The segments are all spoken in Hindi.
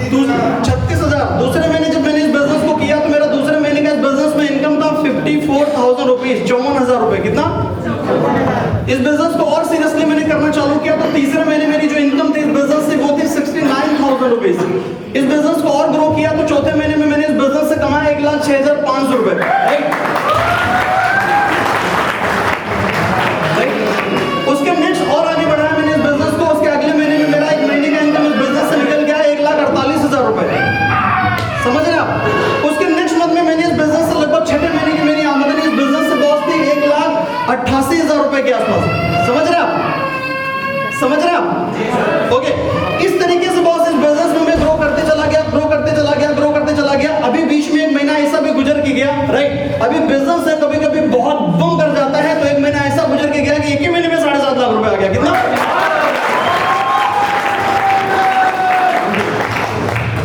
36,000। दूसरे महीने जब मैंने इस बिजनेस को किया तो मेरा दूसरे महीने का इस बिजनेस में इनकम था 54,000 रुपीज, 54,000 रुपए। कितना? इस बिजनेस को और सीरियसली मैंने करना चालू किया तो तीसरे महीने मेरी जो इनकम थी इस बिजनेस से वो थी 69,000 रुपीज। इस बिजनेस को और ग्रो किया तो चौथे महीने में मैंने इस बिजनेस से कमाया 1,06,500 रुपए। उसके नेक्स्ट और आगे बढ़ाया मैंने इस बिजनेस को। उसके अगले महीने में मेरा एक महीने का इनकम इस बिजनेस से निकल गया 1,48,000 रुपए। समझ रहे आप? उसके नेक्स्ट मंथ में मैंने इस बिजनेस से लगभग छठे महीने की मेरी आमदनी इस बिजनेस से बॉस थी 1,88,000 रुपए के आसपास। समझ रहे आप? समझ रहे आप? ओके, इस तरीके से बॉस इस बिजनेस में मैं ग्रो करते चला गया, ग्रो करते चला गया, ग्रो करते चला गया। अभी बीच में एक महीना ऐसा भी गुजर के गया, राइट? अभी बिजनेस है कभी कभी बहुत बम कर जाता है, तो एक महीना ऐसा गुजर के गया कि एक ही महीने में 7.5 लाख रुपए आ गया। कितना?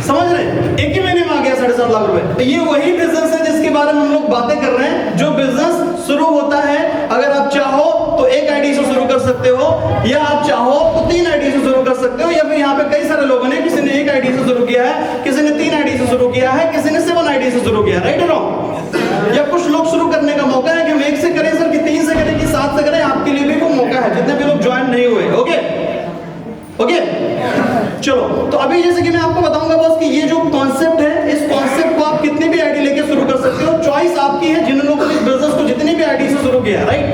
समझ रहे? एक ही महीने में आ गया 7.5 लाख रुपए। तो ये वही बिजनेस है जिसके बारे में हम लोग बातें कर रहे हैं। जो बिजनेस शुरू होता है, अगर आप चाहो तो एक आईडी से शुरू कर सकते हो, या आप चाहो तो 3 आईडी से शुरू कर सकते हो, या फिर यहाँ पे कई सारे लोगों ने, किसी ने 1 आईडी से शुरू किया है, किसी ने 3 आईडी से शुरू किया है, किसी ने 7 आईडी से शुरू किया है, राइट और रॉन्ग? या कुछ लोग शुरू करने का मौका है कि हम 1 से करें सर, कि 3 से करें, कि 7 से करें, आपके लिए भी वो मौका है, जितने भी लोग ज्वाइन नहीं हुए। ओके ओके, चलो। तो अभी जैसे कि मैं आपको बताऊंगा बॉस कि ये जो कॉन्सेप्ट है, इस कॉन्सेप्ट को आप कितनी भी आईडी लेके शुरू कर सकते हो। चॉइस आपकी है। जिन लोगों ने इस बिजनेस को जितनी भी आईडी से शुरू किया है, राइट,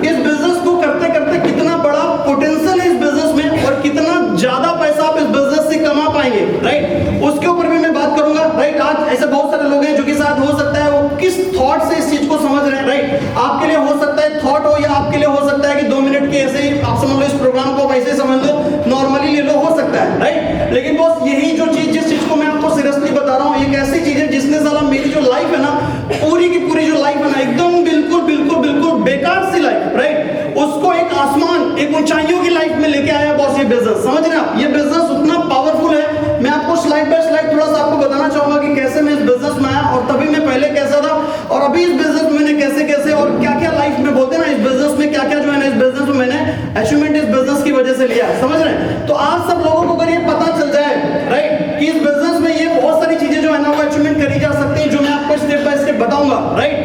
इस बिजनेस को करते करते कितना बड़ा पोटेंशियल है इस बिजनेस में और कितना ज्यादा पैसा आप इस बिजनेस से कमा पाएंगे, राइट, उसके ऊपर भी मैं बात करूंगा। राइट, आज ऐसे बहुत सारे लोग हैं जो कि शायद हो सकता है वो किस थॉट से इस चीज को समझ रहे हैं, राइट। आपके लिए हो सकता है थॉट हो, या आपके लिए हो सकता है कि 2 मिनट के ऐसे ही आप समझ लो, इस प्रोग्राम को ऐसे समझ लो, नॉर्मली ले लो, हो सकता है, राइट। लेकिन बॉस यही जो चीज, जिस चीज को मैं आपको सीरियसली बता रहा हूँ, एक ऐसी चीज है जिसने साला मेरी जो लाइफ है ना, पूरी की पूरी जो लाइफ है ना, एकदम बिल्कुल बिल्कुल बिल्कुल बेकार सी लाइफ, राइट, उसको एक आसमान, एक ऊंचाइयों की लाइफ में लेके आया बॉस ये बिजनेस। समझ रहे हैं आप? ये बिजनेस उतना पावरफुल है। मैं आपको स्लाइड बाय स्लाइड थोड़ा सा आपको बताना चाहूंगा कि कैसे मैं इस बिजनेस में आया, और तभी मैं पहले कैसा था, और अभी इस बिजनेस में मैंने कैसे कैसे और क्या क्या लाइफ में, बोलते हैं ना, इस बिजनेस में क्या क्या जो है ना, इस बिजनेस में मैंने अचीवमेंट इस बिजनेस की वजह से लिया है। समझ रहे हैं? तो आज सब लोगों को अगर ये पता चल जाए, राइट, कि इस बिजनेस में ये बहुत सारी चीजें जो है ना वो अचीवमेंट करी जा सकती है, जो मैं आपको स्टेप बाय स्टेप बताऊंगा, राइट,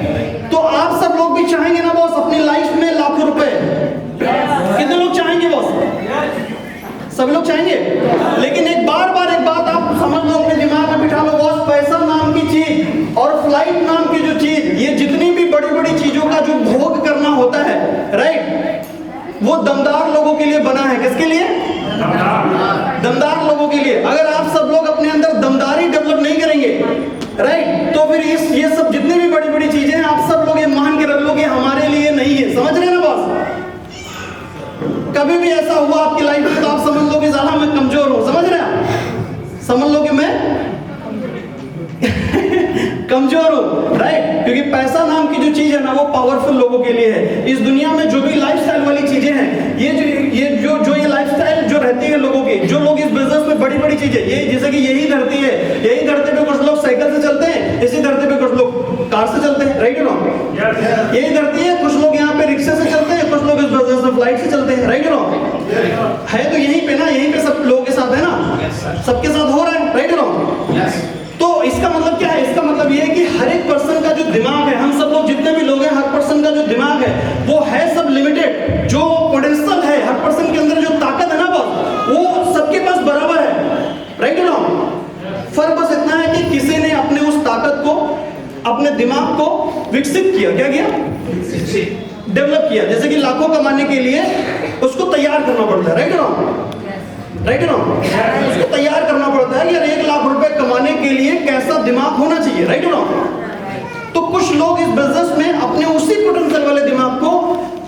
तो आप सब लोग भी चाहेंगे ना बॉस अपनी लाइफ में लाखों रुपए? कितने लोग चाहेंगे बॉस? सभी लोग चाहेंगे। लेकिन एक बार एक बात आप समझ लो, अपने दिमाग में बिठा लो बॉस, पैसा नाम की चीज और फ्लाइट नाम की जो चीज, ये जितनी भी बड़ी बड़ी चीजों का जो भोग करना होता है, राइट, वो दमदार लोगों के लिए बना है। किसके लिए? दमदार लोगों के लिए। अगर आप सब लोग अपने अंदर दमदारी डेवलप नहीं करेंगे, राइट, तो फिर ये सब जितनी भी बड़ी बड़ी चीजें हैं, आप सब लोग ये मान के रख लो कि हमारे लिए नहीं है। समझ रहे हैं ना बॉस? कभी भी ऐसा हुआ आपकी लाइफ में तो आप समझ लो कि साला मैं कमजोर हूं। समझ रहे हैं? समझ लो कि मैं कमजोर हूं, राइट, क्योंकि पैसा नाम की जो चीज है ना वो पावरफुल लोगों के लिए है। इस दुनिया में जो भी लाइफस्टाइल वाली चीजें हैं, ये लाइफस्टाइल जो रहती है लोगों की, जो लोग इस बिजनेस में बड़ी बड़ी चीजें, ये जैसे कि यही धरती है, यही धरती पे कुछ लोग साइकिल से चलते हैं, इसी धरती पे कुछ लोग कार से चलते हैं, राइट रॉन्ग? यही धरती है, कुछ लोग यहाँ पे रिक्शे से चलते हैं, कुछ लोग इस बिजनेस में फ्लाइट से चलते हैं, राइट रॉन्ग? है तो यहीं पे ना, यहीं पे सब लोगों के साथ है ना, सबके साथ हो रहा है, राइट रॉन्ग? तो इसका मतलब क्या है? इसका मतलब ये है कि हर एक पर्सन का जो दिमाग है, हम सब लोग जितने भी लोग हैं, हर पर्सन का जो दिमाग है वो है सब लिमिटेड। जो पोटेंशियल है हर पर्सन के अंदर, जो ताकत है ना बॉस, वो सबके पास बराबर है, राइट और रॉन्ग? फर्क बस इतना है कि किसी ने अपने उस ताकत को, अपने दिमाग को विकसित किया। क्या किया? डेवलप किया। जैसे कि लाखों कमाने के लिए उसको तैयार करना पड़ता है, राइट और रॉन्ग? राइट ना? उसको तैयार करना पड़ता है यार, 1 लाख रुपए कमाने के लिए कैसा दिमाग होना चाहिए, राइट ना? तो कुछ लोग इस बिजनेस में अपने उसी पोटेंशियल वाले दिमाग को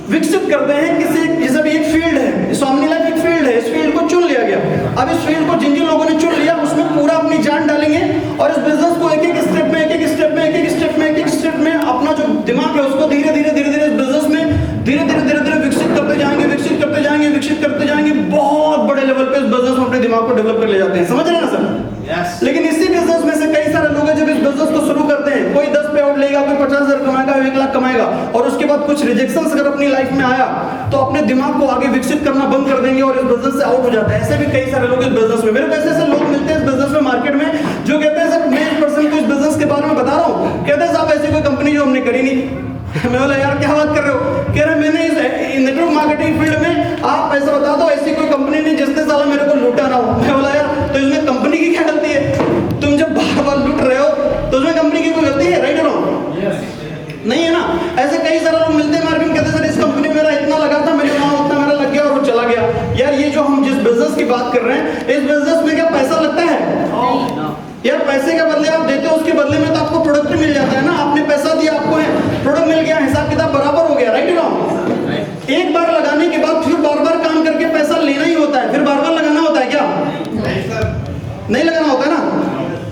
विकसित करते हैं। किसी जैसे भी एक फील्ड है, स्वामी लाइफ एक फील्ड है, इस फील्ड को चुन लिया गया। अब इस फील्ड को जिन जिन लोगों ने चुन लिया उसमें पूरा अपनी जान डालेंगे और इस बिजनेस को एक एक स्टेप में, एक एक स्टेप में, एक एक स्टेप में, एक एक स्टेप में अपना जो दिमाग है उसको धीरे धीरे धीरे धीरे इस बिजनेस में धीरे धीरे विकसित करते जाएंगे, विकसित करते जाएंगे, विकसित करते जाएंगे। बहुत बड़े लेवल पे इस बिजनेस में अपने दिमाग को डेवलप कर ले जाते हैं। समझ रहे हैं ना सर? लेकिन इसी बिजनेस में से कई सारे लोग हैं जब इस बिजनेस को शुरू करते हैं, कोई 10 पे आउट लेगा, कोई 50,000 कमाएगा, 1 लाख कमाएगा, और उसके बाद कुछ रिजेक्शंस अगर अपनी लाइफ में आया तो अपने दिमाग को आगे विकसित करना बंद कर देंगे और इस बिजनेस से आउट हो जाता है। ऐसे भी कई सारे लोग इस बिजनेस में, मेरे को ऐसे लोग मिलते हैं इस बिजनेस में, मार्केट में, जाना होता है ना।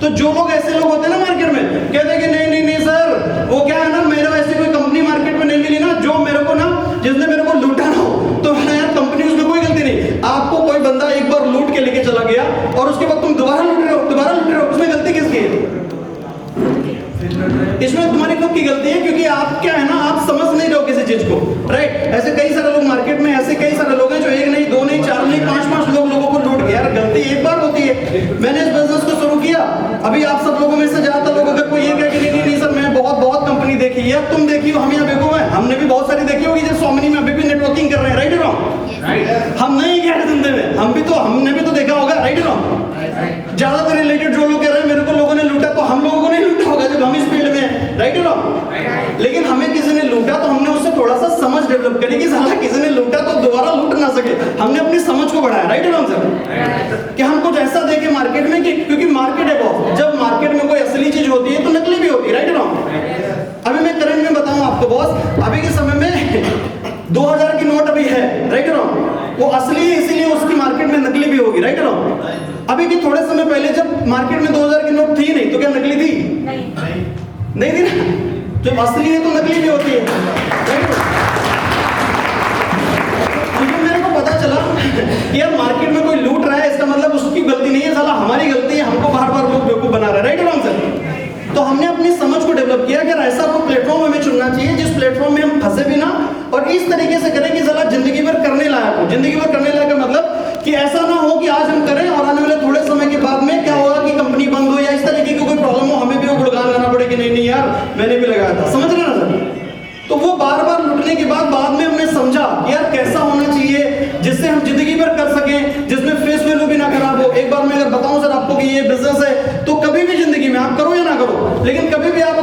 तो जो लोग ऐसे लोग होते हैं ना मार्केट में, कहते हैं कि नहीं नहीं नहीं सर, वो क्या है ना, मेरे ऐसी कोई कंपनी मार्केट में नहीं मिली ना जो मेरे को ना, जिसने मेरे को लूटा ना हो। तो यार कंपनी, उसमें कोई गलती नहीं। आपको कोई बंदा एक बार लूट के लेके चला गया और उसके बाद तुम दोबारा लूट रहे हो, उसमें गलती किसकी है? इसमें तुम्हारी खुद की गलती है, क्योंकि आप क्या है ना, आप समझ नहीं रहे हो किसी चीज को, राइट। ऐसे कई सारे लोग मार्केट में, ऐसे कई सारे लोग हैं जो एक नहीं, दो नहीं, चार नहीं, पांच लोगों को लूट गया। यार गलती एक बार होती है। मैंने इस बिजनेस को शुरू किया, अभी आप सब लोगों में से ज्यादातर लोग अगर कोई ये कहे कि नहीं नहीं सर मैं बहुत कंपनी देखी है, तुम देखी हो, हम यहाँ बेवकूफ हैं, हमने भी बहुत सारी देखी होगी। जैसे सोमनी में अभी भी नेटवर्किंग कर रहे हैं, राइट रॉन्ग? हम नहीं गए धंधे में, हमने भी तो देखा होगा, राइट रॉन्ग? ज्यादातर रिलेटेड जो लोग कह रहे हैं मेरे को लोगों ने लूटा, तो हम लोगों को नहीं लूटा होगा जब हम इस फील्ड में हैं, राइट रॉन्ग? लेकिन हमें किसी ने लूटा तो हमने उससे थोड़ा सा समझ डेवलप करी कि साला किसी ने लूटा तो दोबारा लूट ना सके। हमने अपनी समझ को बढ़ाया, राइट रॉन्ग सर? कि हम कुछ ऐसा देखें मार्केट में कि, क्योंकि मार्केट है बॉस, जब मार्केट में कोई असली चीज होती है तो नकली भी होती है, राइट रॉन्ग? अभी मैं करंट में बताऊं आपको बॉस, अभी के समय में 2000 की नोट अभी है, राइट रॉन्ग? वो असली है इसीलिए उसकी मार्केट में नकली भी होगी, राइट रॉन्ग? अभी के थोड़े समय पहले जब मार्केट में 2000 की नोट थी नहीं, तो क्या नकली थी? नहीं थी ना। जब असली है तो नकली भी होती है, राइट? क्योंकि मेरे को पता चला कि यार मार्केट में कोई लूट रहा है, इसका मतलब उसकी गलती नहीं है, साला हमारी गलती है, हमको बार बार लोग बेवकूफ बना रहे हैं, राइट रॉन्ग सर? तो हमने अपनी समझ को डेवलप किया कि ऐसा कोई प्लेटफॉर्म हमें चुनना चाहिए जिस प्लेटफॉर्म में हम फंसे भी ना, और इस तरीके से करें कि साला जिंदगी भर करने लायक हो। जिंदगी भर करने लायक का मतलब कि ऐसा ना हो कि आज हम करें और आने वाले थोड़े समय के बाद में क्या होगा कि कंपनी बंद हो या इस तरीके की कोई प्रॉब्लम हो, हमें भी वो गुणगान गाना पड़े कि नहीं नहीं यार मैंने भी लगाया था, समझ रहे ना सर? तो वो बार बार लुटने के बाद में हमने समझा कि यार कैसा होना चाहिए जिससे हम जिंदगी भर कर सकें, जिसमें फेस वैल्यू भी ना खराब हो। एक बार मैं अगर बताऊं सर आपको कि ये बिजनेस है, तो कभी भी जिंदगी में आप करो या ना करो, लेकिन कभी भी आप